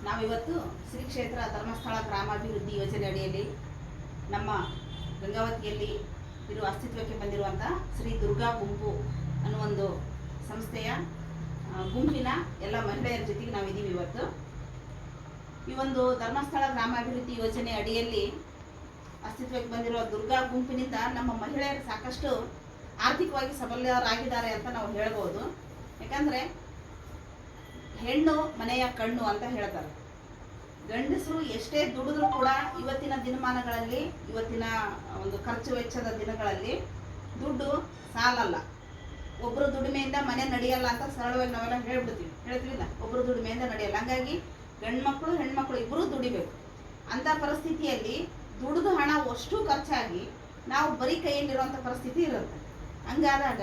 ನಾವಿವತ್ತು ಶ್ರೀ ಕ್ಷೇತ್ರ ಧರ್ಮಸ್ಥಳ ಗ್ರಾಮಾಭಿವೃದ್ಧಿ ಯೋಜನೆ ಅಡಿಯಲ್ಲಿ ನಮ್ಮ ಗಂಗಾವತಿಯಲ್ಲಿ ಇರುವ ಅಸ್ತಿತ್ವಕ್ಕೆ ಬಂದಿರುವಂಥ ಶ್ರೀ ದುರ್ಗಾ ಗುಂಪು ಅನ್ನೋ ಒಂದು ಸಂಸ್ಥೆಯ ಗುಂಪಿನ ಎಲ್ಲ ಮಹಿಳೆಯರ ಜೊತೆಗೆ ನಾವಿದ್ದೀವಿ. ಇವತ್ತು ಈ ಒಂದು ಧರ್ಮಸ್ಥಳ ಗ್ರಾಮಾಭಿವೃದ್ಧಿ ಯೋಜನೆ ಅಡಿಯಲ್ಲಿ ಅಸ್ತಿತ್ವಕ್ಕೆ ಬಂದಿರುವ ದುರ್ಗಾ ಗುಂಪಿನಿಂದ ನಮ್ಮ ಮಹಿಳೆಯರು ಸಾಕಷ್ಟು ಆರ್ಥಿಕವಾಗಿ ಸಬಲರಾಗಿದ್ದಾರೆ ಅಂತ ನಾವು ಹೇಳ್ಬೋದು. ಯಾಕಂದರೆ ಹೆಣ್ಣು ಮನೆಯ ಕಣ್ಣು ಅಂತ ಹೇಳ್ತಾರೆ. ಗಂಡಸರು ಎಷ್ಟೇ ದುಡಿದ್ರೂ ಕೂಡ ಇವತ್ತಿನ ದಿನಮಾನಗಳಲ್ಲಿ, ಇವತ್ತಿನ ಒಂದು ಖರ್ಚು ವೆಚ್ಚದ ದಿನಗಳಲ್ಲಿ ದುಡ್ಡು ಸಾಲಲ್ಲ. ಒಬ್ಬರು ದುಡಿಮೆಯಿಂದ ಮನೆ ನಡೆಯಲ್ಲ ಅಂತ ಸರಳವಾಗಿ ನಾವೆಲ್ಲ ಹೇಳ್ತೀವಿಲ್ಲ, ಒಬ್ಬರು ದುಡಿಮೆಯಿಂದ ನಡೆಯಲ್ಲ. ಹಂಗಾಗಿ ಗಂಡು ಮಕ್ಕಳು ಹೆಣ್ಮಕ್ಳು ಇಬ್ಬರೂ ದುಡಿಬೇಕು. ಅಂಥ ಪರಿಸ್ಥಿತಿಯಲ್ಲಿ ದುಡಿದು ಹಣ ಅಷ್ಟು ಖರ್ಚಾಗಿ ನಾವು ಬರೀ ಕೈಯಲ್ಲಿರುವಂಥ ಪರಿಸ್ಥಿತಿ ಇರುತ್ತೆ. ಹಂಗಾದಾಗ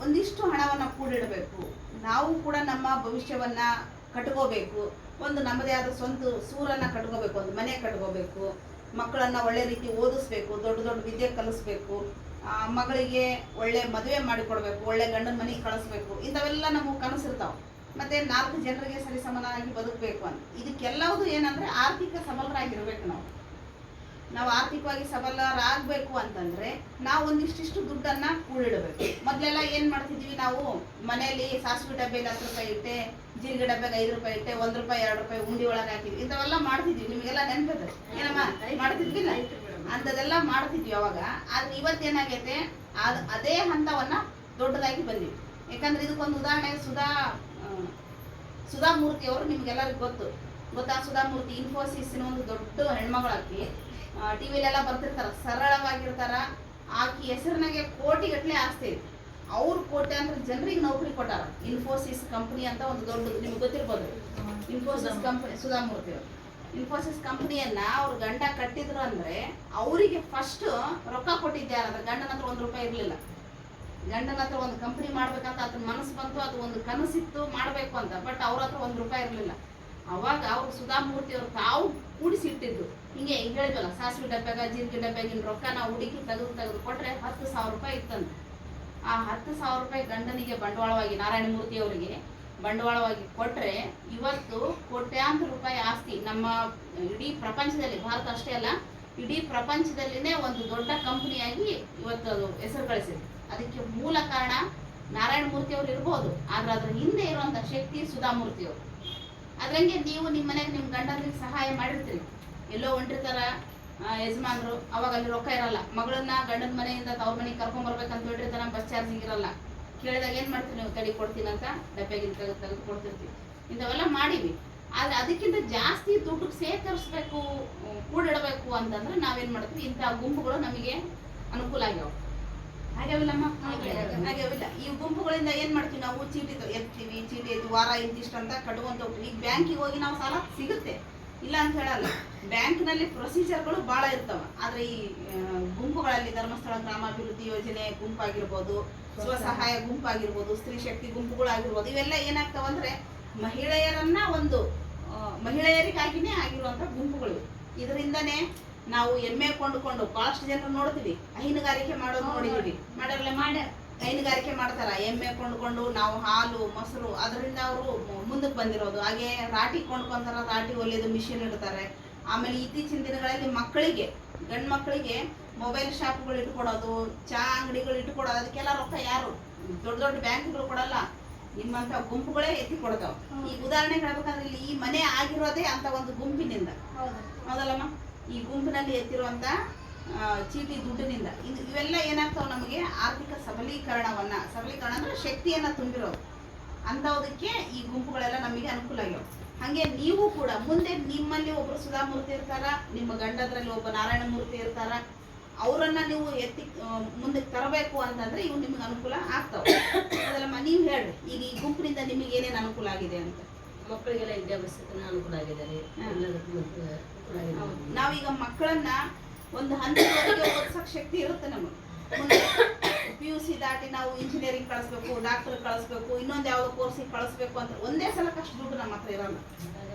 ಒಂದಿಷ್ಟು ಹಣವನ್ನು ಕೂಡಿಡಬೇಕು. ನಾವು ಕೂಡ ನಮ್ಮ ಭವಿಷ್ಯವನ್ನು ಕಟ್ಕೋಬೇಕು. ಒಂದು ನಮ್ಮದೇ ಆದ ಸ್ವಂತ ಸೂರನ್ನು ಕಟ್ಕೋಬೇಕು, ಒಂದು ಮನೆ ಕಟ್ಕೋಬೇಕು, ಮಕ್ಕಳನ್ನು ಒಳ್ಳೆ ರೀತಿ ಓದಿಸ್ಬೇಕು, ದೊಡ್ಡ ದೊಡ್ಡ ವಿದ್ಯೆ ಕಲಿಸ್ಬೇಕು, ಮಗಳಿಗೆ ಒಳ್ಳೆ ಮದುವೆ ಮಾಡಿಕೊಡ್ಬೇಕು, ಒಳ್ಳೆ ಗಂಡನ ಮನೆಗೆ ಕಳಿಸ್ಬೇಕು. ಇಂಥವೆಲ್ಲ ನಮಗೆ ಕನಸಿರ್ತಾವೆ. ಮತ್ತು 4 ಜನರಿಗೆ ಸರಿಸಮನಾಗಿ ಬದುಕಬೇಕು ಅಂತ. ಇದಕ್ಕೆಲ್ಲವುದು ಏನಂದರೆ ಆರ್ಥಿಕ ಸಬಲರಾಗಿರ್ಬೇಕು. ನಾವು ಆರ್ಥಿಕವಾಗಿ ಸಬಲರಾಗಬೇಕು ಅಂತಂದರೆ ನಾವು ಒಂದಿಷ್ಟಿಷ್ಟು ದುಡ್ಡನ್ನು ಕೂಡಿಡಬೇಕು. ಮೊದಲೆಲ್ಲ ಏನು ಮಾಡ್ತಿದ್ವಿ, ನಾವು ಮನೆಯಲ್ಲಿ ಸಾಸಿವೆ ಡಬ್ಬೆಗೆ 10 ರೂಪಾಯಿ ಇಟ್ಟೆ, ಜೀರಿಗೆ ಡಬ್ಬೆಗೆ 5 ರೂಪಾಯಿ ಇಟ್ಟೆ, 1 ರೂಪಾಯಿ 2 ರೂಪಾಯಿ ಉಂಡಿ ಒಳಗೆ ಹಾಕಿದ್ವಿ. ಇಂಥವೆಲ್ಲ ಮಾಡ್ತಿದ್ವಿ. ನಿಮಗೆಲ್ಲ ನೆನಪಿದೆ ಏನಮ್ಮ? ಮಾಡ್ತಿದ್ವಿಲ್ಲ? ಅಂಥದ್ದೆಲ್ಲ ಮಾಡ್ತಿದ್ವಿ ಅವಾಗ. ಆದರೆ ಇವತ್ತೇನಾಗೈತೆ, ಅದೇ ಹಂತವನ್ನು ದೊಡ್ಡದಾಗಿ ಬಂದಿವಿ. ಯಾಕಂದರೆ ಇದಕ್ಕೊಂದು ಉದಾಹರಣೆ ಸುಧಾ ಮೂರ್ತಿ ಅವರು ನಿಮ್ಗೆಲ್ಲರಿಗೂ ಗೊತ್ತಾ? ಸುಧಾ ಮೂರ್ತಿ ಇನ್ಫೋಸಿಸ್ನ ಒಂದು ದೊಡ್ಡ ಹೆಣ್ಮಗಳಾಕಿ. ಟಿ ವಿಲೆಲ್ಲ ಬರ್ತಿರ್ತಾರೆ, ಸರಳವಾಗಿರ್ತಾರ. ಆಕಿ ಹೆಸರಿನಾಗೆ ಕೋಟಿಗಟ್ಟಲೆ ಆಸ್ತಿ ಐತಿ. ಅವ್ರು ಕೋಟ್ಯಾಂತರ ಜನರಿಗೆ ನೌಕರಿ ಕೊಟ್ಟಾರ. ಇನ್ಫೋಸಿಸ್ ಕಂಪ್ನಿ ಅಂತ ಒಂದು ದೊಡ್ಡದು, ನಿಮ್ಗೆ ಗೊತ್ತಿರ್ಬೋದು. ಇನ್ಫೋಸಿಸ್ ಕಂಪ್ನಿ, ಸುಧಾ ಮೂರ್ತಿ ಅವರು ಇನ್ಫೋಸಿಸ್ ಕಂಪ್ನಿಯನ್ನ ಅವ್ರ ಗಂಡ ಕಟ್ಟಿದ್ರು ಅಂದರೆ ಅವರಿಗೆ ಫಸ್ಟ್ ರೊಕ್ಕ ಕೊಟ್ಟಿದ್ದಾರೆ. ಅದ್ರ ಗಂಡನ ಹತ್ರ 1 ರೂಪಾಯಿ ಇರಲಿಲ್ಲ. ಗಂಡನ ಹತ್ರ ಒಂದು ಕಂಪ್ನಿ ಮಾಡ್ಬೇಕಂತ ಅದನ್ನ ಮನಸ್ಸು ಬಂತು, ಅದು ಒಂದು ಕನಸಿತ್ತು ಮಾಡಬೇಕು ಅಂತ. ಬಟ್ ಅವ್ರ ಹತ್ರ 1 ರೂಪಾಯಿ ಇರಲಿಲ್ಲ. ಅವಾಗ ಅವ್ರು ಸುಧಾ ಮೂರ್ತಿ ಅವರು ತಾವು ಕೂಡಿಸಿಟ್ಟಿದ್ದು. ಹಿಂಗೆ ಹೇಳಿದ್ವಲ್ಲ, ಸಾಸಿವೆ ಡಬ್ಬೆಗ ಜೀರಿಗೆ ಡಬ್ಬೆಗಿನ ರೊಕ್ಕ ನಾವು ಹುಡುಕಿ ತೆಗೆದು ಕೊಟ್ಟರೆ 10,000 ರೂಪಾಯಿ ಇತ್ತಂತ. ಆ 10,000 ರೂಪಾಯಿ ಗಂಡನಿಗೆ ಬಂಡವಾಳವಾಗಿ, ನಾರಾಯಣ ಮೂರ್ತಿ ಅವರಿಗೆ ಬಂಡವಾಳವಾಗಿ ಕೊಟ್ಟರೆ ಇವತ್ತು ಕೋಟ್ಯಾಂತರ ರೂಪಾಯಿ ಆಸ್ತಿ ನಮ್ಮ ಇಡೀ ಪ್ರಪಂಚದಲ್ಲಿ, ಭಾರತ ಅಷ್ಟೇ ಅಲ್ಲ ಇಡೀ ಪ್ರಪಂಚದಲ್ಲಿನೇ ಒಂದು ದೊಡ್ಡ ಕಂಪನಿಯಾಗಿ ಇವತ್ತು ಅದು ಹೆಸರು ಗಳಿಸಿದೆ. ಅದಕ್ಕೆ ಮೂಲ ಕಾರಣ ನಾರಾಯಣ ಮೂರ್ತಿ ಅವರು ಇರ್ಬೋದು, ಆದ್ರೆ ಅದ್ರ ಹಿಂದೆ ಇರುವಂಥ ಶಕ್ತಿ ಸುಧಾ ಮೂರ್ತಿ ಅವರು. ಅದ್ರಂಗೆ ನೀವು ನಿಮ್ಮ ಮನೆಗೆ ನಿಮ್ಮ ಗಂಡನಿಗೆ ಸಹಾಯ ಮಾಡಿರ್ತೀರಿ. ಎಲ್ಲೋ ಹೊಂಟಿರ್ತಾರ ಯಜಮಾನರು, ಅವಾಗ ಅಲ್ಲಿ ರೊಕ್ಕ ಇರಲ್ಲ. ಮಗಳನ್ನ ಗಂಡನ ಮನೆಯಿಂದ ತವ್ರ ಮನೆಗೆ ಕರ್ಕೊಂಡ್ಬರ್ಬೇಕಂತ ಹೇಳಿರ್ತಾರ, ಬಸ್ ಚಾರ್ಜಿಗೆ ಇರಲ್ಲ. ಕೇಳಿದಾಗ ಏನು ಮಾಡ್ತೀವಿ, ನೀವು ತಡಿ ಕೊಡ್ತೀನಿ ಅಂತ ಡಬ್ಬೆಗಿನ ತೆಗೆದು ಕೊಡ್ತಿರ್ತೀವಿ. ಇಂಥವೆಲ್ಲ ಮಾಡೀವಿ. ಆದರೆ ಅದಕ್ಕಿಂತ ಜಾಸ್ತಿ ದುಡ್ಡು ಸೇಕರಿಸ್ಬೇಕು, ಕೂಡಿಡಬೇಕು ಅಂತಂದ್ರೆ ನಾವೇನು ಮಾಡ್ತೀವಿ, ಇಂಥ ಗುಂಪುಗಳು ನಮಗೆ ಅನುಕೂಲ ಆಗ್ಯಾವ. ಹಾಗ್ಯಾವಿಲ್ಲಮ್ಮ? ಹಾಗ್ಯಾವಿಲ್ಲ. ಈ ಗುಂಪುಗಳಿಂದ ಏನು ಮಾಡ್ತೀವಿ, ನಾವು ಚೀಟಿ ಎತ್ತೀವಿ, ಚೀಟಿ ಎತ್ತಿ ವಾರ ಇಂತಿಷ್ಟು ಅಂತ ಕಟ್ಕೊಂತ ಹೋಗ್ತೀವಿ. ಈಗ ಬ್ಯಾಂಕಿಗೆ ಹೋಗಿ ನಾವು ಸಾಲ ಸಿಗುತ್ತೆ, ಇಲ್ಲ ಅಂತ ಹೇಳಲ್ಲ. ಬ್ಯಾಂಕ್ನಲ್ಲಿ ಪ್ರೊಸೀಜರ್ಗಳು ಭಾಳ ಇರ್ತವೆ. ಆದರೆ ಈ ಗುಂಪುಗಳಲ್ಲಿ ಧರ್ಮಸ್ಥಳ ಗ್ರಾಮಾಭಿವೃದ್ಧಿ ಯೋಜನೆ ಗುಂಪಾಗಿರ್ಬೋದು, ಸ್ವಸಹಾಯ ಗುಂಪಾಗಿರ್ಬೋದು, ಸ್ತ್ರೀ ಶಕ್ತಿ ಗುಂಪುಗಳಾಗಿರ್ಬೋದು, ಇವೆಲ್ಲ ಏನಾಗ್ತಾವಂದ್ರೆ ಮಹಿಳೆಯರನ್ನ ಒಂದು ಮಹಿಳೆಯರಿಗಾಗಿನೇ ಆಗಿರುವಂಥ ಗುಂಪುಗಳು. ಇದರಿಂದನೇ ನಾವು ಎಮ್ಮೆ ಕೊಂಡುಕೊಂಡು ಭಾಳಷ್ಟು ಜನರು ನೋಡ್ತೀವಿ, ಹೈನುಗಾರಿಕೆ ಮಾಡೋದು ನೋಡಿದ್ದೀವಿ. ಮಾಡ್ಯಾರಲ್ಲ, ಹೈನುಗಾರಿಕೆ ಮಾಡ್ತಾರ. ಎಮ್ಮೆ ಕೊಂಡ್ಕೊಂಡು ನಾವು ಹಾಲು ಮೊಸರು ಅದರಿಂದ ಅವರು ಮುಂದಕ್ಕೆ ಬಂದಿರೋದು. ಹಾಗೆ ರಾಟಿ ಕೊಂಡ್ಕೊಂತಾರ, ರಾಟಿ ಒಲೆಯೋದು ಮಿಷಿನ್ ಇಡ್ತಾರೆ. ಆಮೇಲೆ ಇತ್ತೀಚಿನ ದಿನಗಳಲ್ಲಿ ಮಕ್ಕಳಿಗೆ, ಗಂಡು ಮಕ್ಕಳಿಗೆ ಮೊಬೈಲ್ ಶಾಪ್ಗಳು ಇಟ್ಕೊಡೋದು, ಚಹಾ ಅಂಗಡಿಗಳು ಇಟ್ಕೊಡೋದು. ಅದಕ್ಕೆಲ್ಲ ರೊಕ್ಕ ಯಾರು? ದೊಡ್ಡ ದೊಡ್ಡ ಬ್ಯಾಂಕ್ಗಳು ಕೊಡಲ್ಲ, ನಿಮ್ಮಂಥ ಗುಂಪುಗಳೇ ಎತ್ತಿ ಕೊಡ್ತಾವೆ. ಈಗ ಉದಾಹರಣೆ ಹೇಳ್ಬೇಕಂದ್ರೆ ಇಲ್ಲಿ ಈ ಮನೆ ಆಗಿರೋದೇ ಅಂತ ಒಂದು ಗುಂಪಿನಿಂದ, ಹೌದಲ್ಲಮ್ಮ? ಈ ಗುಂಪಿನಲ್ಲಿ ಎತ್ತಿರುವಂಥ ಚೀಟಿ ದುಡ್ಡಿನಿಂದ ಇವೆಲ್ಲ ಏನಾಗ್ತಾವೆ, ನಮಗೆ ಆರ್ಥಿಕ ಸಬಲೀಕರಣ ಅಂದ್ರೆ ಶಕ್ತಿಯನ್ನು ತುಂಬಿರೋದು. ಅಂಥದಕ್ಕೆ ಈ ಗುಂಪುಗಳೆಲ್ಲ ನಮಗೆ ಅನುಕೂಲ ಆಗ್ಯಾವ. ಹಾಗೆ ನೀವು ಕೂಡ ಮುಂದೆ ನಿಮ್ಮಲ್ಲಿ ಒಬ್ಬರು ಸುಧಾ ಮೂರ್ತಿ ಇರ್ತಾರ, ನಿಮ್ಮ ಗಂಡದ್ರಲ್ಲಿ ಒಬ್ಬ ನಾರಾಯಣ ಮೂರ್ತಿ ಇರ್ತಾರ. ಅವರನ್ನ ನೀವು ಎತ್ತಿ ಮುಂದಕ್ಕೆ ತರಬೇಕು ಅಂತಂದ್ರೆ ಇವು ನಿಮಗೆ ಅನುಕೂಲ ಆಗ್ತಾವೆ. ಅದಲ್ಲಮ್ಮ, ನೀವು ಹೇಳ್ರಿ, ಈಗ ಈ ಗುಂಪಿನಿಂದ ನಿಮಗೆ ಏನೇನು ಅನುಕೂಲ ಆಗಿದೆ ಅಂತ? ಮಕ್ಕಳಿಗೆಲ್ಲ ವಿದ್ಯಾಭ್ಯಾಸಕ್ಕೆ ಅನುಕೂಲ ಆಗಿದ್ದಾರೆ. ನಾವೀಗ ಮಕ್ಕಳನ್ನ ಒಂದು ಹಂತದವರೆಗೆ ಓದಿಸೋಕೆ ಶಕ್ತಿ ಇರುತ್ತೆ ನಮಗೆ. ಮುಂದೆ PUC ದಾಟಿ ನಾವು ಇಂಜಿನಿಯರಿಂಗ್ ಕಳಿಸ್ಬೇಕು, ಡಾಕ್ಟರ್ ಕಳಿಸ್ಬೇಕು, ಇನ್ನೊಂದು ಯಾವುದೋ ಕೋರ್ಸಿಗೆ ಕಳಿಸ್ಬೇಕು ಅಂತ ಒಂದೇ ಸಲಕ್ಕೆ ಅಷ್ಟು ದುಡ್ಡು ನಮ್ಮ ಹತ್ರ ಇರೋಲ್ಲ.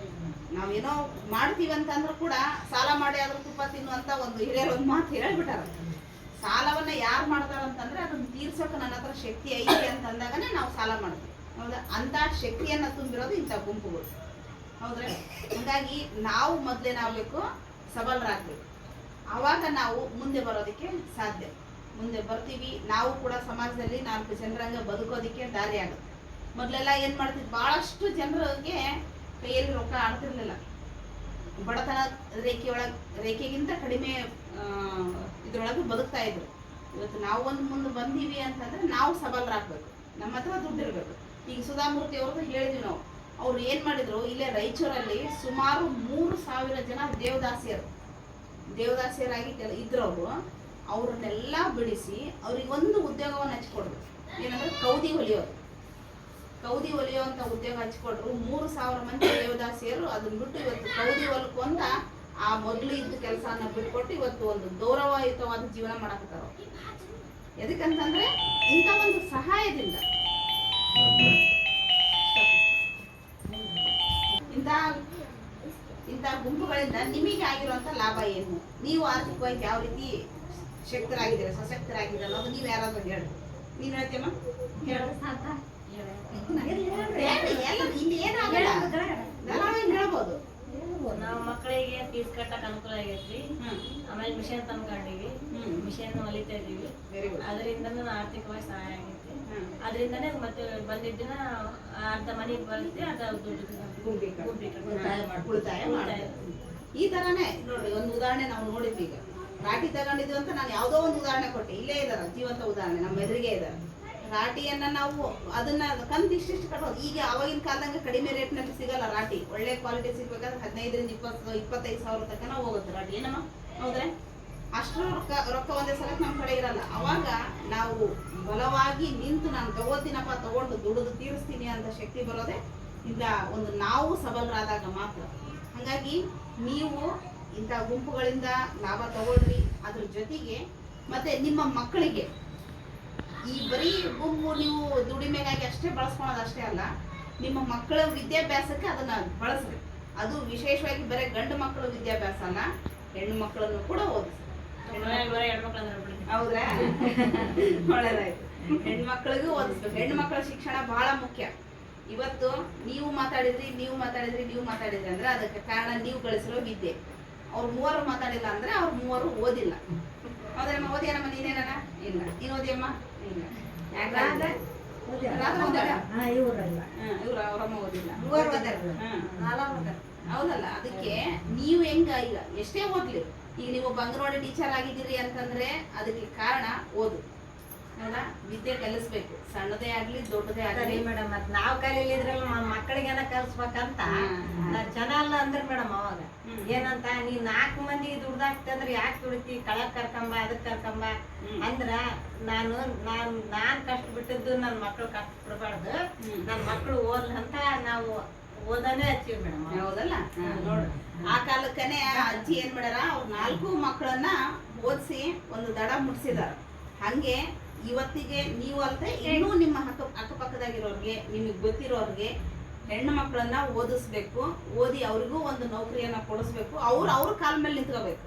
ನಾವೇನೋ ಮಾಡ್ತೀವಿ ಅಂತಂದ್ರೂ ಕೂಡ ಸಾಲ ಮಾಡಿ ಅದ್ರ ತುಪ್ಪ ತಿನ್ನುವಂಥ ಒಂದು ಹಿರಿಯರು ಒಂದು ಮಾತು ಹೇಳ್ಬಿಟ್ಟಾರ. ಸಾಲವನ್ನು ಯಾರು ಮಾಡ್ತಾರಂತಂದ್ರೆ ಅದನ್ನು ತೀರ್ಸೋಕೆ ನನ್ನ ಹತ್ರ ಶಕ್ತಿ ಐತಿ ಅಂತ ಅಂದಾಗನೇ ನಾವು ಸಾಲ ಮಾಡ್ತೀವಿ. ಹೌದಾ? ಅಂಥ ಶಕ್ತಿಯನ್ನು ತುಂಬಿರೋದು ಇಂಥ ಗುಂಪುಗಳು. ಹೌದ್ರೆ? ಹಾಗಾಗಿ ನಾವು ಮೊದಲೇನಾಗಬೇಕು, ಸಬಲರಾಗಬೇಕು. ಆವಾಗ ನಾವು ಮುಂದೆ ಬರೋದಕ್ಕೆ ಸಾಧ್ಯ. ಮುಂದೆ ಬರ್ತೀವಿ, ನಾವು ಕೂಡ ಸಮಾಜದಲ್ಲಿ 4 ಜನರಂಗ ಬದುಕೋದಕ್ಕೆ ದಾರಿ ಆಗುತ್ತೆ. ಮೊದಲೆಲ್ಲ ಏನು ಮಾಡ್ತಿದ್ವಿ, ಭಾಳಷ್ಟು ಜನರಿಗೆ ಕೈಯಲ್ಲಿ ರೊಕ್ಕ ಆಡ್ತಿರ್ಲಿಲ್ಲ. ಬಡತನ ರೇಖೆಗಿಂತ ಕಡಿಮೆ ಇದ್ರೊಳಗೆ ಬದುಕ್ತಾ ಇದ್ರು. ಇವತ್ತು ನಾವು ಒಂದು ಮುಂದೆ ಬಂದೀವಿ ಅಂತಂದ್ರೆ ನಾವು ಸಬಲರಾಗಬೇಕು, ನಮ್ಮ ಹತ್ರ ದುಡ್ಡು ಇರಬೇಕು. ಈಗ ಸುಧಾಮೂರ್ತಿ ಅವ್ರದ್ದು ಹೇಳಿದ್ವಿ ನಾವು. ಅವ್ರು ಏನು ಮಾಡಿದ್ರು, ಇಲ್ಲೇ ರಾಯಚೂರಲ್ಲಿ ಸುಮಾರು 3,000 ಜನ ದೇವದಾಸಿಯರಾಗಿ ಇದ್ರವರು. ಅವ್ರನ್ನೆಲ್ಲ ಬಿಡಿಸಿ ಅವ್ರಿಗೊಂದು ಉದ್ಯೋಗವನ್ನು ಹಚ್ಕೊಡ್ರು. ಏನಂದ್ರೆ ಕೌದಿ ಹೊಲಿಯುವಂಥ ಉದ್ಯೋಗ ಹಚ್ಕೊಟ್ರು. 3,000 ಮಂದಿ ದೇವದಾಸಿಯರು ಅದನ್ನ ಬಿಟ್ಟು ಇವತ್ತು ಕೌದಿ ಹೊಲ್ಕೊಂಡ ಆ ಮೊದಲು ಇದ್ದ ಕೆಲಸನ ಬಿಟ್ಕೊಟ್ಟು ಇವತ್ತು ಒಂದು ಗೌರವಯುತವಾದ ಜೀವನ ಮಾಡಕತ್ತಾರ. ಎದಕ್ಕಂತಂದ್ರೆ ಇಂಥ ಒಂದು ಸಹಾಯದಿಂದ, ಇಂಥ ಗುಂಪುಗಳಿಂದ ನಿಮಗೆ ಆಗಿರುವಂತ ಲಾಭ ಏನು? ನೀವು ಆರ್ಥಿಕವಾಗಿ ಯಾವ ರೀತಿ ಶಕ್ತರಾಗಿದ್ದೀರ, ಸಶಕ್ತರಾಗಿದ್ದೀರ ಅನ್ನೋದು ನೀವು ಯಾರಾದ್ರೂ ಹೇಳಿ. ನೀನ್ ಹೇಳ್ತೀಯಮ್ಮ? ಇಲ್ಲಿ ಏನಾಗಲ್ಲ, ಹೇಳ್ಬೋದು. ನಾವು ಮಕ್ಕಳಿಗೆ ಫೀಸ್ ಕಟ್ಟಕ್ ಅನುಕೂಲ ಆಗೈತ್ರಿ. ಆಮೇಲೆ ಮಿಷನ್ ತಂದ್ಕೊಂಡಿವಿ, ಮಿಷನ್ ಹೊಲಿತಾ ಇದೀವಿ. ಅದರಿಂದ ಆರ್ಥಿಕವಾಗಿ ಸಹಾಯ ಆಗೈತಿ. ಅದರಿಂದನೇ ಮತ್ತೆ ಬಂದಿದ್ದನ್ನ ಅರ್ಧ ಮನೆಗೆ ಬಳಸಿ ಅರ್ಧ ದುಡ್ಡು ಉಳಿತಾಯ ಮಾಡ್ತಾರೆ. ಈ ತರಾನೇ ನೋಡ್ರಿ, ಒಂದು ಉದಾಹರಣೆ ನಾವು ನೋಡಿದ್ವಿ. ಈಗ ರಾಟಿ ತಗೊಂಡಿದ್ವಿ ಅಂತ ನಾನು ಯಾವುದೋ ಒಂದು ಉದಾಹರಣೆ ಕೊಟ್ಟೆ. ಇಲ್ಲೇ ಇದಾರ ಜೀವಂತ ಉದಾಹರಣೆ, ನಮ್ಮ ಎದುರಿಗೆ ಇದಾರೆ. ರಾಟಿಯನ್ನ ನಾವು ಅದನ್ನ ಕಂತು ಇಷ್ಟಿಷ್ಟು ಕಟ್ಟೋದು. ಈಗ ಅವಾಗಿನ ಕಾಲದಂಗೆ ಕಡಿಮೆ ರೇಟ್ನಲ್ಲಿ ಸಿಗಲ್ಲ ರಾಟಿ. ಒಳ್ಳೆ ಕ್ವಾಲಿಟಿ ಸಿಗ್ಬೇಕಾದ್ರೆ 15ರಿಂದ 25 ಸಾವಿರ ತನಕ ಹೋಗುತ್ತೆ ರಾಟಿ. ಏನಮ್ಮ? ಹೌದ್ರೆ? ಅಷ್ಟು ರೊಕ್ಕ ಒಂದೇ ಸಲ ನಮ್ಮ ಕಡೆ ಇರಲ್ಲ. ಅವಾಗ ನಾವು ಬಲವಾಗಿ ನಿಂತು ನಾನು ತಗೋತೀನಪ್ಪ, ತಗೊಂಡು ದುಡಿದು ತೀರಿಸ್ತೀನಿ ಅಂತ ಶಕ್ತಿ ಬರೋದೆ ಇಂಥ ಒಂದು ನಾವು ಸಬಲರಾದಾಗ ಮಾತ್ರ. ಹಾಗಾಗಿ ನೀವು ಇಂಥ ಗುಂಪುಗಳಿಂದ ಲಾಭ ತಗೊಳ್ರಿ. ಅದ್ರ ಜೊತೆಗೆ ಮತ್ತೆ ನಿಮ್ಮ ಮಕ್ಕಳಿಗೆ ಈ ಬರೀ ಗುಂಪು ನೀವು ದುಡಿಮೆಗಾಗಿ ಅಷ್ಟೇ ಬಳಸ್ಕೊಳೋದು ಅಷ್ಟೇ ಅಲ್ಲ, ನಿಮ್ಮ ಮಕ್ಕಳ ವಿದ್ಯಾಭ್ಯಾಸಕ್ಕೆ ಅದನ್ನ ಬಳಸ್ರಿ. ಅದು ವಿಶೇಷವಾಗಿ ಬರೀ ಗಂಡು ಮಕ್ಕಳ ವಿದ್ಯಾಭ್ಯಾಸ ಅಲ್ಲ, ಹೆಣ್ಣು ಮಕ್ಕಳನ್ನು ಕೂಡ ಓದಿಸಿ. ಹೌದ್ರಾ? ಒಳ್ಳೇದಾಯ್ತು. ಹೆಣ್ಮಕ್ಳಿಗೂ ಓದಿಸ್ಬೇಕು. ಹೆಣ್ಣು ಮಕ್ಕಳ ಶಿಕ್ಷಣ ಬಹಳ ಮುಖ್ಯ. ಇವತ್ತು ನೀವು ಮಾತಾಡಿದ್ರಿ ಅಂದ್ರೆ ಅದಕ್ಕೆ ಕಾರಣ ನೀವು ಗಳಿಸಿರೋ ವಿದ್ಯೆ. ಅವ್ರು 3 ಮಾತಾಡಿಲ್ಲ ಅಂದ್ರೆ ಅವ್ರು 3 ಓದಿಲ್ಲ. ಹೌದಮ್ಮ? ಓದಿಯಮ್ಮ? ನೀನೇನ? ಇಲ್ಲ. ನೀನು ಓದಿಯಮ್ಮ? ಇಲ್ಲ. ಯಾಕಂದ್ರೆ ಇವ್ರು ಅವರಮ್ಮ ಓದಿಲ್ಲ. ಹೌದಲ್ಲ? ಅದಕ್ಕೆ ನೀವು ಹೆಂಗ, ಈಗ ಎಷ್ಟೇ ಓದ್ಲಿ, ಈಗ ನೀವು ಅಂಗನವಾಡಿ ಟೀಚರ್ ಆಗಿದ್ದೀರಿ ಅಂತಂದ್ರೆ ಅದಕ್ಕೆ ಕಾರಣ ಓದು. ಹೌದಾ? ವಿದ್ಯೆ ಕಲಿಸ್ಬೇಕು, ಸಣ್ಣದೇ ಆಗ್ಲಿ ದೊಡ್ಡದೇ ಆಗ್ಲಿ. ಮೇಡಮ್, ಮತ್ ನಾವ್ ಕಲೀಲಿದ್ರಲ್ಲ ಮಕ್ಕಳಿಗೆಲ್ಲ ಕಲ್ಸ್ಬೇಕಂತ ಜನ ಅಲ್ಲ ಅಂದ್ರೆ ಮೇಡಮ್ ಅವಾಗ ಏನಂತ, ನೀ 4 ಮಂದಿ ದುಡ್ದಾಕ್ತಂದ್ರೆ ಯಾಕೆ ದುಡಿತಿ, ಕಳಕ್ ಕರ್ಕೊಂಬ, ಅದಕ್ ಕರ್ಕೊಂಬ ಅಂದ್ರ ನಾನ್ ಕಷ್ಟ ಬಿಟ್ಟಿದ್ದು ನನ್ನ ಮಕ್ಳು ಕಷ್ಟ ಬಿಡಬಾರ್ದು, ನನ್ನ ಮಕ್ಳು ಓದ್ಲಿ ಅಂತ ನಾವು ಓದನೇ ಹಚ್ಚಿವಿ ಮೇಡಮ್. ಹೌದಲ್ಲ? ನೋಡ್ರಿ, ಆ ಕಾಲಕ್ಕನೆ ಅಜ್ಜಿ ಏನ್ ಮಾಡ್ಯಾರ, ಅವ್ರ 4 ಮಕ್ಕಳನ್ನ ಓದಿಸಿ ಒಂದು ದಡ ಮುಟ್ಸಿದಾರ. ಹಂಗೆ ಇವತ್ತಿಗೆ ನೀವು ಅಲ್ದೆ ಇನ್ನೂ ನಿಮ್ಮ ಅಕ್ಕಪಕ್ಕದಾಗಿರೋರ್ಗೆ, ನಿಮಗೆ ಗೊತ್ತಿರೋರ್ಗೆ ಹೆಣ್ಣು ಮಕ್ಕಳನ್ನ ಓದಿಸ್ಬೇಕು. ಓದಿ ಅವ್ರಿಗೂ ಒಂದು ನೌಕರಿಯನ್ನ ಕೊಡಿಸ್ಬೇಕು. ಅವ್ರ ಕಾಲ ಮೇಲೆ ನಿಂತ್ಕೋಬೇಕು.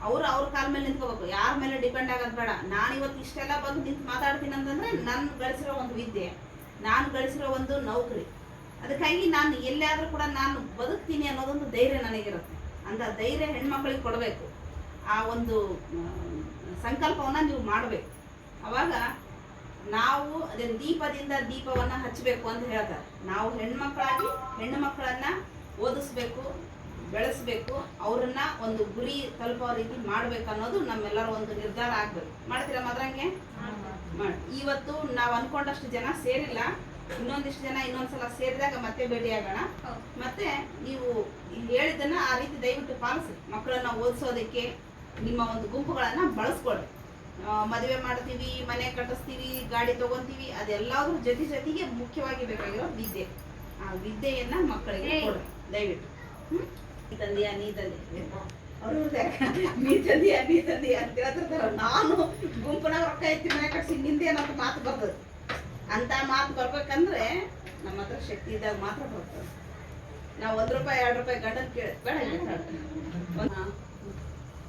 ಅವ್ರ ಕಾಲ ಮೇಲೆ ನಿಂತ್ಕೋಬೇಕು. ಯಾರ ಮೇಲೆ ಡಿಪೆಂಡ್ ಆಗೋದು ಬೇಡ. ನಾನು ಇವತ್ತು ಇಷ್ಟೆಲ್ಲ ಬಂದು ನಿಂತು ಮಾತಾಡ್ತೀನಿ ಅಂತಂದ್ರೆ ನಾನು ಗಳಿಸಿರೋ ಒಂದು ವಿದ್ಯೆ, ನಾನು ಗಳಿಸಿರೋ ಒಂದು ನೌಕರಿ, ಅದಕ್ಕಾಗಿ ನಾನು ಎಲ್ಲಾದ್ರೂ ಕೂಡ ನಾನು ಬದುಕ್ತೀನಿ ಅನ್ನೋದೊಂದು ಧೈರ್ಯ ನನಗಿರುತ್ತೆ. ಅಂತ ಧೈರ್ಯ ಹೆಣ್ಮಕ್ಳಿಗೆ ಕೊಡಬೇಕು. ಆ ಒಂದು ಸಂಕಲ್ಪವನ್ನ ನೀವು ಮಾಡಬೇಕು. ಅವಾಗ ನಾವು ಅದನ್ನ ದೀಪದಿಂದ ದೀಪವನ್ನ ಹಚ್ಚಬೇಕು ಅಂತ ಹೇಳ್ತಾರೆ. ನಾವು ಹೆಣ್ಣು ಮಕ್ಕಳನ್ನ ಓದಿಸ್ಬೇಕು, ಬೆಳೆಸ್ಬೇಕು, ಅವ್ರನ್ನ ಒಂದು ಗುರಿ ತಲುಪೋ ರೀತಿ ಮಾಡ್ಬೇಕು ಅನ್ನೋದು ನಮ್ಮೆಲ್ಲರ ಒಂದು ನಿರ್ಧಾರ ಆಗ್ಬೇಕು. ಮಾಡ್ತೀರಾ ಮಾದ್ರಂಗೆ? ಮಾಡಿ. ಇವತ್ತು ನಾವು ಅನ್ಕೊಂಡಷ್ಟು ಜನ ಸೇರಿಲ್ಲ, ಇನ್ನೊಂದಿಷ್ಟು ಜನ ಇನ್ನೊಂದ್ಸಲ ಸೇರಿದಾಗ ಮತ್ತೆ ಭೇಟಿಯಾಗೋಣ. ಮತ್ತೆ ನೀವು ಹೇಳಿದ್ದನ್ನ ಆ ರೀತಿ ದಯವಿಟ್ಟು ಪಾಲಿಸಿ. ಮಕ್ಕಳನ್ನ ಓದಿಸೋದಕ್ಕೆ ನಿಮ್ಮ ಒಂದು ಗುಂಪುಗಳನ್ನ ಬಳಸ್ಕೊಳ್ರಿ. ಮದುವೆ ಮಾಡ್ತೀವಿ, ಮನೆ ಕಟ್ಟಿಸ್ತೀವಿ, ಗಾಡಿ ತಗೊಂತೀವಿ, ಅದೆಲ್ಲದ್ರ ಜೊತೆಗೆ ಮುಖ್ಯವಾಗಿ ಬೇಕಾಗಿರೋ ವಿದ್ಯೆ. ಆ ವಿದ್ಯೆಯನ್ನ ಮಕ್ಕಳಿಗೆ ಕೊಡ್ರಿ ದಯವಿಟ್ಟು. ನೀ ತಂದೆಯಾ ನೀ ತಂದೆಯಾ ಅಂತ ಹೇಳ್ತಿರ್ತಾರ. ನಾನು ಗುಂಪನಾಗ ರೊಕ್ಕ ಎತ್ತಿ ಮನೆ ಕಟ್ಸಿ ನಿಂದೇನಂತ ಮಾತು ಬರ್ತದೆ. ಅಂತ ಮಾತು ಬರ್ಬೇಕಂದ್ರೆ ನಮ್ಮ ಹತ್ರ ಶಕ್ತಿ ಇದ್ದಾಗ ಮಾತ್ರ ಬರ್ತದೆ. ನಾವು 1 ರೂಪಾಯಿ 2 ರೂಪಾಯಿ ಗಂಡನ್ ಕೇಳ ಬೇಡ.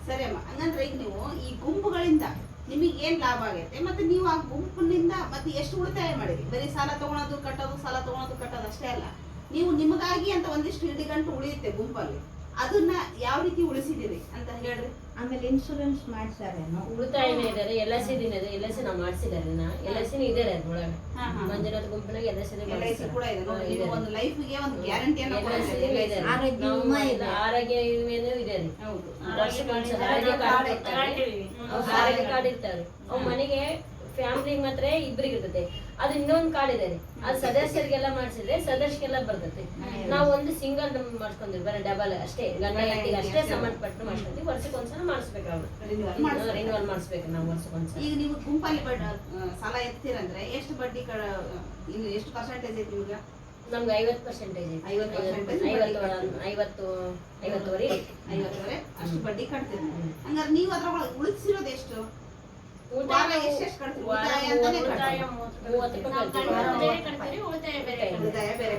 ಸರಿ ಅಮ್ಮ, ಹಂಗಂದ್ರೆ ಈಗ ನೀವು ಈ ಗುಂಪುಗಳಿಂದ ನಿಮಗೆ ಏನ್ ಲಾಭ ಆಗೈತೆ, ಮತ್ತೆ ನೀವು ಆ ಗುಂಪಿನಿಂದ ಮತ್ತೆ ಎಷ್ಟು ಉಳಿತಾಯ ಮಾಡಿರಿ? ಬರೀ ಸಾಲ ತಗೊಳೋದು ಕಟ್ಟೋದು ಅಷ್ಟೇ ಅಲ್ಲ, ನೀವು ನಿಮಗಾಗಿ ಅಂತ ಒಂದಿಷ್ಟು ಇಡಿಗಂಟು ಉಳಿಯುತ್ತೆ ಗುಂಪಲ್ಲಿ, ಅದನ್ನ ಯಾವ ರೀತಿ ಉಳಿಸಿದಿರಿ ಅಂತ ಹೇಳ್ರಿ. ಆಮೇಲೆ ಇನ್ಶೂರೆನ್ಸ್ ಮಾಡ್ಸಾರೇನೋ, ಉಳಿತಾಯನೇ ಇದಾರೆ, LIC ದಿನದೆ LIC ನಾವು ಮಾಡ್ಸಿದಾರೆ, LIC ಇದಾರೆ ಅದ್ರೊಳಗೆ. ಹಾ, ಹಾ. ಮಂಜುನಾಥ್ ಗುಂಪಿನಾಗ LIC LIC ಕೂಡ ಇದೆ ನೋಡಿ, ನೀವು ಒಂದು ಲೈಫ್ಗೆ ಒಂದು ಗ್ಯಾರಂಟಿಯನ್ನು ಕೊಡ್ತಾರೆ. ಆರೋಗ್ಯ ವಿಮೆ ಇದೆ. ಆರೋಗ್ಯ ವಿಮೆನೂ ಇದೆ ರೀ. ಹೌದು. ವರ್ಷಕ್ಕೊಂದ್ಸಲ ಆರೋಗ್ಯ ಕಾರ್ಡ್ ಇರ್ತಾರೆ. ಆರೋಗ್ಯ ಕಾರ್ಡ್ ಇರ್ತಾರೆ. ಅವ್ ಮನೆಗೆ ಫ್ಯಾಮಿಲಿಗೆ ಮಾತ್ರ ಇಬ್ರಿಗೆ ಇರ್ತದೆ. ಅದು ಇನ್ನೊಂದು ಕಾರ್ಡ್ ಇದೆ ರೀ, ಅದು ಸದಸ್ಯರಿಗೆಲ್ಲ ಮಾಡಿಸಿದ್ರೆ ಸದಸ್ಯರಿಗೆಲ್ಲ ಬರ್ತೈತಿ. ನಾವು ಒಂದು ಸಿಂಗಲ್ ಮಾಡ್ಕೊಂಡ್ರಿ, ಬರೀ ಡಬಲ್ ಅಷ್ಟೇ, ಗಂಡ ಹೆಂಡತಿಗೆ ಅಷ್ಟೇ ಸಂಬಂಧಪಟ್ಟು ಮಾಡ್ಕೊಂತೀವಿ. ವರ್ಷಕ್ಕೊಂದ್ಸಲ ಮಾಡಿಸ್ಬೇಕು, ಅವ್ರು ರಿನ್ಯೂವಲ್ ಮಾಡಿಸ್ಬೇಕು ನಾವು ವರ್ಷಕ್ಕೊಂದ್ಸಲ. ಈಗ ನೀವು ಗುಂಪಲ್ಲಿ ಸಾಲ ಎತ್ತೀರಂದ್ರೆ ಎಷ್ಟು ಬಡ್ಡಿ ಇನ್ನು ಎಷ್ಟು ಪರ್ಸೆಂಟೇಜ್ ಐತಿ ನಿಮ್ಗೆ? ನಮ್ಗೆ 50% ಐತಿ. 50-50ವರೆ 50 ಅಷ್ಟು ಬಡ್ಡಿ ಕಟ್ತೀರಿ. ಹಂಗಾರೆ ನೀವು ಅದ್ರೊಳಗೆ ಉಳಿಸಿರೋದು ಎಷ್ಟು? ವಾರ ಎಷ್ಟೆಷ್ಟು ಕಟ್ತೀರಿ? ಉಳಿತಾಯ ಅಂತಾನೆ ಉಳಿತಾಯ ಕಟ್ತೀರಿ. 30% ಉಳಿತಾಯ ಬೇರೆ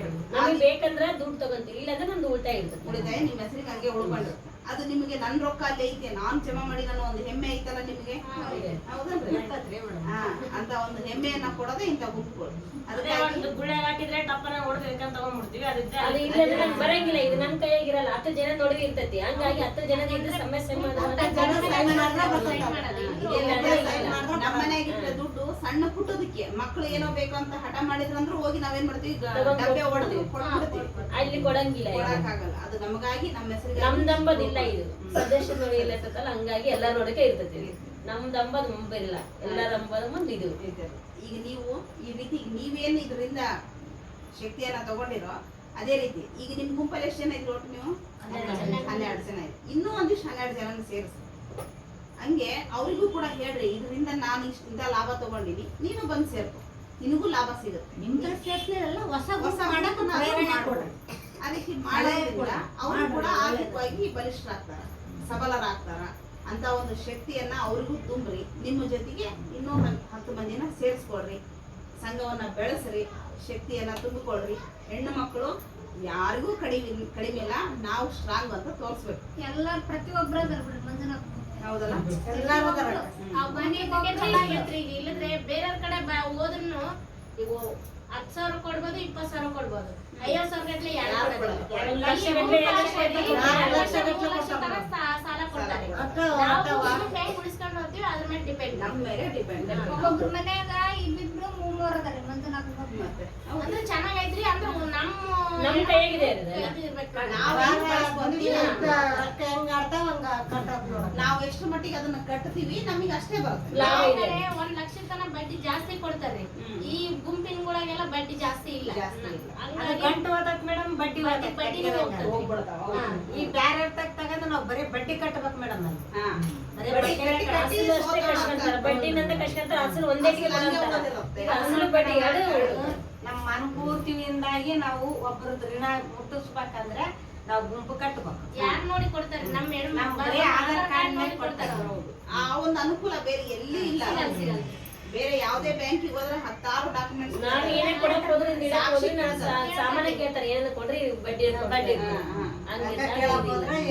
ಕಟ್ತೀರಿ. ನಮಗೆ ಬೇಕಂದ್ರೆ ದುಡ್ಡು ತಗೊಂತೀವಿ, ಇಲ್ಲಾಂದ್ರೆ ನಮ್ದು ಉಳಿತಾಯ ಇರ್ತದೆ. ಉಳಿತಾಯ ನಿಮ್ಮ ಹೆಸರಿಗೆ ಹಂಗೆ ಉಳ್ಕೊಂಡು ಅದು ನಿಮಗೆ ನನ್ನ ರೊಕ್ಕ ಅಲ್ಲೇ ಐತೆ, ನಾನ್ ಜಮಾ ಮಾಡಿ ನಾನು ಒಂದು ಹೆಮ್ಮೆ ಐತಲ್ಲ ನಿಮಗೆ, ಹೌದಲ್ರಿ? ಹಾ, ಅಂತ ಒಂದು ಹೆಮ್ಮೆಯನ್ನ ಕೊಡೋದೇ ಇಂಥ ಗುಂಪುಗಳು. ಅದಕ್ಕಾಗಿ ಹಾಕಿದ್ರೆ ಟಪ್ಪನ ಹೊಡೆದು ತಗೊಂಡ್ಬಿಡ್ತೀವಿ. ಅದು ಇಲ್ಲಂದ್ರೆ ನಂಗೆ ಬರಂಗಿಲ್ಲ, ಇದು ನನ್ನ ಕೈಯಾಗಿರಲ್ಲ. 10 ಜನ ನೋಡಿದ್ರೆ ಇರ್ತೈತಿ, ಹಂಗಾಗಿ 10 ಜನದ ಇದ್ರೆ ಸಮಸ್ಯೆ ನಮ್ಮ ಮನೆಯಾಗಿದ್ರೆ ದುಡ್ಡು ಸಣ್ಣ ಪುಟ್ಟದಕ್ಕೆ ಮಕ್ಳು ಏನೋ ಬೇಕು ಅಂತ ಹಠ ಮಾಡಿದ್ರಂದ್ರೆ ಹೋಗಿ ನಾವೇನ್ ಮಾಡ್ತೀವಿ, ಡಬ್ಬೆ ಹೊಡೆದು ಕೊಡ್ಬಿಡ್ತೀವಿ. ಅಲ್ಲಿ ಕೊಡಂಗಿಲ್ಲ. ಕೊಡಕ್ಕಾಗಲ್ಲ. ಅದು ನಮಗಾಗಿ ನಮ್ಮ ಹೆಸರಿಗೆ ನಮ್ದಂಬದಿಲ್ಲ, ಇದು ಸದಸ್ಯರು ಇಲ್ಲ ಇರ್ತೈತಲ್ಲ, ಹಂಗಾಗಿ ಎಲ್ಲಾರ ನೋಡಕ್ಕೆ ಇರ್ತೈತಿ. ನಮ್ದಂಬದ್ ಮುಂಬಿಲ್ಲ, ಎಲ್ಲರ ಅಂಬದ ಮುಂದೆ ಇದು. ಈಗ ನೀವು ಈ ರೀತಿ ನೀವೇನು ಇದರಿಂದ ಶಕ್ತಿಯನ್ನ ತಗೊಂಡಿರೋ ಅದೇ ರೀತಿ ಈಗ ನಿಮ್ ಗುಂಪಲ್ಲಿ ಎಷ್ಟು ಜನ ಇದ್ರು ಒಟ್ಟು ನೀವು? 12 ಜನ ಇದ್ರು. ಇನ್ನೂ ಒಂದಿಷ್ಟು 12 ಜನ ಸೇರಿಸಿ ಹಂಗೆ ಅವರಿಗೂ ಕೂಡ ಹೇಳ್ರಿ, ಇದರಿಂದ ನಾನು ಇಷ್ಟಿಂದ ಲಾಭ ತಗೊಂಡಿನಿ, ನೀನು ಬಂದು ಸೇರ್ಕೊ, ನಿನಗೂ ಲಾಭ ಸಿಗುತ್ತೆ. ನಿಮ್ಗೆ ಸೇರ್ಸ್ಲಿಲ್ಲ, ಹೊಸ ಹೊಸ ಮಾಡಕ್ಕೆ ಪ್ರೇರಣೆ ಕೊಡ್ರಿ. ಅದಕ್ಕೆ ಮಾಡೋದ್ರಿಂದ ಅವರು ಕೂಡ ಆರ್ಥಿಕವಾಗಿ ಬಲಿಷ್ಠರಾಗ್ತಾರ, ಸಬಲರಾಗ್ತಾರ ಅಂತ ಒಂದು ಶಕ್ತಿಯನ್ನ ಅವ್ರಿಗೂ ತುಂಬ್ರಿ. ನಿಮ್ಮ ಜೊತೆಗೆ ಇನ್ನೂ 10 ಮಂದಿನ ಸೇರಿಸ್ಕೊಳ್ರಿ, ಸಂಘವನ್ನ ಬೆಳೆಸ್ರಿ, ಶಕ್ತಿಯನ್ನ ತುಂಬಿಕೊಳ್ರಿ. ಹೆಣ್ಣು ಮಕ್ಕಳು ಯಾರಿಗೂ ಕಡಿಮೆ ಇಲ್ಲ, ನಾವು ಸ್ಟ್ರಾಂಗ್ ಅಂತ ತೋರಿಸ್ಬೇಕು. ಎಲ್ಲಾರು ಪ್ರತಿಯೊಬ್ಬರು ಅದಾರ ಬಿಡ್ರಿ ಮಂಜುನಾಥ್. ಹೌದಲ್ಲ? ಎಲ್ಲರೂ ಅದಾರ. ಇಲ್ಲದ್ರೆ ಬೇರೆಯವ್ರ ಕಡೆ ಹೋದ್ರು ಇವು 10,000 ಕೊಡ್ಬೋದು, 20,000 ಕೊಡ್ಬೋದು, 50,000 ಗಟ್ಲೆ ಯಾರು ಕೊಡಲ್ಲ. 1 ಲಕ್ಷ ಗಟ್ಲೆ ಸಾಲ ಕೊಡ್ತಾರೆ. ಬ್ಯಾಂಕ್ ಉಳಿಸ್ಕೊಂಡು ಹೋಗ್ತೀವಿ, ಅದ್ರ ಮೇಲೆ ಡಿಪೆಂಡ್. ನಮ್ಮ ಮೇಲೆ ಡಿಪೆಂಡ್. ಒಬ್ಬೊಬ್ರ ಮನ್ಯಾಗ ಇಬ್ಬಿಬ್ರು 3 ಅದಾರ ಮಂಜುನಾಥ್. ಅಂದ್ರೆ ಚೆನ್ನಾಗೈತ್ರಿ. ಅಂದ್ರೆ ನಮ್ ಕೈಯಾಗಿದೆ ಅದು. ನಾವು ಎಷ್ಟು ಮಟ್ಟಿಗೆ ಅದನ್ನ ಕಟ್ತೀವಿ ನಮಗೆ ಅಷ್ಟೇ ಬರುತ್ತೆ. ಲಾಭ ಇದೆ. 1 ಲಕ್ಷ ತನ ಬಡ್ಡಿ ಜಾಸ್ತಿ ಕೊಡ್ತಾರೆ. ಈ ಗುಂಪಿನಗಳಿಗೆಲ್ಲ ಬಡ್ಡಿ ಜಾಸ್ತಿ ಇಲ್ಲ. ಹಂಗಾಗಿ ಗಂಟು ಹೋದಕ್ ಮೇಡಮ್ ಬಡ್ಡಿ ಬಡ್ಡಿನೇ ಹೋಗ್ತದೆ. ಈ ಬ್ಯಾರೆ ತಗದು ನಾವು ಬರೀ ಬಡ್ಡಿ ಕಟ್ಟಬೇಕು ಮೇಡಮ್. ಬರೀ ಬಡ್ಡಿ ಅಸಲು ಅಷ್ಟೇ ಕಟ್ಕೊಂತಾರೆ, ಬಡ್ಡಿನಂತ ಕಟ್ಕೊಂತಾರೆ. ಅಸಲು ಒಂದೇಟಿಗೆ ಬರಂತಾರೆ. ಅಸಲು ಬಡ್ಡಿ ಎರಡು ನಮ್ಮ ಅನುಭೂತಿಯಿಂದಾಗಿ ನಾವು ಒಬ್ಬರದ್ದು ಋಣ ಮುಟ್ಟಿಸ್ಬೇಕಂದ್ರೆ ನಾವು ಗುಂಪು ಕಟ್ಟಬೇಕು. ಯಾರ್ ನೋಡಿ ಕೊಡ್ತಾರೆ? ನಮ್ಮ ಹೆಣ್ಣು ನಮ್ಮ ಬರೀ ಆಧಾರ್ ಕಾರ್ಡ್ ಮೇಲೆ ಕೊಡ್ತಾರೆ. ಆ ಒಂದು ಅನುಕೂಲ ಬೇರೆ ಎಲ್ಲಿ ಇಲ್ಲ. ಬೇರೆ ಯಾವುದೇ ಬ್ಯಾಂಕಿಗೆ ಹೋದ್ರೆ 10 ಡಾಕ್ಯುಮೆಂಟ್ಸ್ ನಾವ್ ಏನೇ ಕೊಡಕ್ ಹೋದ್ರೆ ನೀಡಕ್ ಹೋದ್ರೆ ಸಾಮಾನ್ಯ ಕೇಳ್ತಾರೆ, ಏನಾದ್ರು ಕೊಡ್ರಿ ಬಡ್ಡಿ ಬಡ್ಡಿ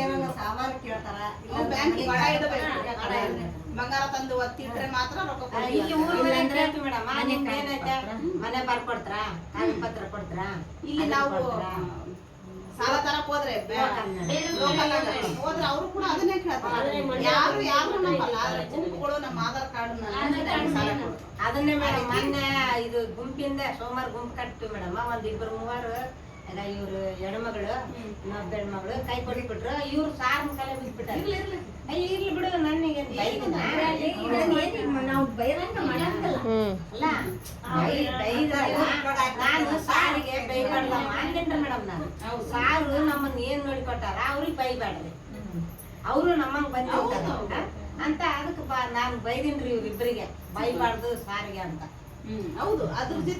ಏನೋ ಸಾಮಾನು ಕೇಳ್ತಾರ. ಬ್ಯಾಂಕಿಗೆ ಬಂಗಾರ ತಂದು ಒತ್ತಿಟ್ರೆ ಮಾತ್ರ ರೊಕ್ಕ ಇಲ್ಲಿ ಊರ್ ಮನೆ ಕೇಳ್ತೀವಿ ಮೇಡಮ್, ನಿಮ್ಗೆ ಏನೈತೆ ಮನೆ ಬರ್ಕೊಡ್ತಾರ, ಕಾಗದ ಪತ್ರ ಕೊಡ್ತಾರ. ಇಲ್ಲಿ ನಾವು ಸಾಲ ತರಕ್ ಹೋದ್ರೆ ಲೋಕಲ್ ಹೋದ್ರೆ ಅವರು ಕೂಡ ಅದನ್ನೇ ಕೇಳ್ತಾರೆ. ಯಾರು ನಂಬಲ್ಲ. ಆದ್ರೆ ಗುಂಪುಗಳು ನಮ್ಮ ಆಧಾರ್ ಕಾರ್ಡ್ ಸಾಲ ಕೊಡ್ತಾರೆ. ಅದನ್ನೇ ಮೇಡಮ್ ಮೊನ್ನೆ ಇದು ಗುಂಪಿಂದ ಸೋಮವಾರ ಗುಂಪು ಕಟ್ತೀವಿ ಮೇಡಮ್. 1-2-3 ಎಲ್ಲ ಇವ್ರು ಹೆಣ್ಮಗಳು ಇನ್ನೊಬ್ಬ ಹೆಣ್ಮಗಳು ಕೈ ಕೊಟ್ಬಿಟ್ರು. ಇವ್ರು ಸಾರ್ ಮುಖಾಲೆ ಬಿಟ್ಬಿಟ್ಟಾರೆ. ಇರ್ಲಿ ಬಿಡು, ನನಗೆ ನಾವು ಬೈರಂಗ ಮಾಡಂಗಲ್ಲ ಅಲ್ಲ, ನಾನು ಸಾರಿಗೆ ಬೈಬಾರ್ದ ಮಾಡ್ಕೊಂಡ್ರೆ ಮೇಡಮ್. ನಾನು ಸಾರು ನಮ್ಮನ್ನ ಏನ್ ನೋಡಿಕೊಟ್ಟಾರ ಅವ್ರಿಗೆ ಬೈಬಾರ್ದ್ರಿ, ಅವರು ನಮ್ಮಂಗ್ ಬಂದಿರ್ತಾರ ಅಂತ. ಅದಕ್ಕೆ ನಾನು ಬೈದಿನ್ರಿ ಇವ್ರಿಬ್ರಿಗೆ, ಬೈಬಾರ್ದು ಸಾರಿಗೆ ಅಂತ. ಹೌದು. ಅದ್ರ ಜೊತೆ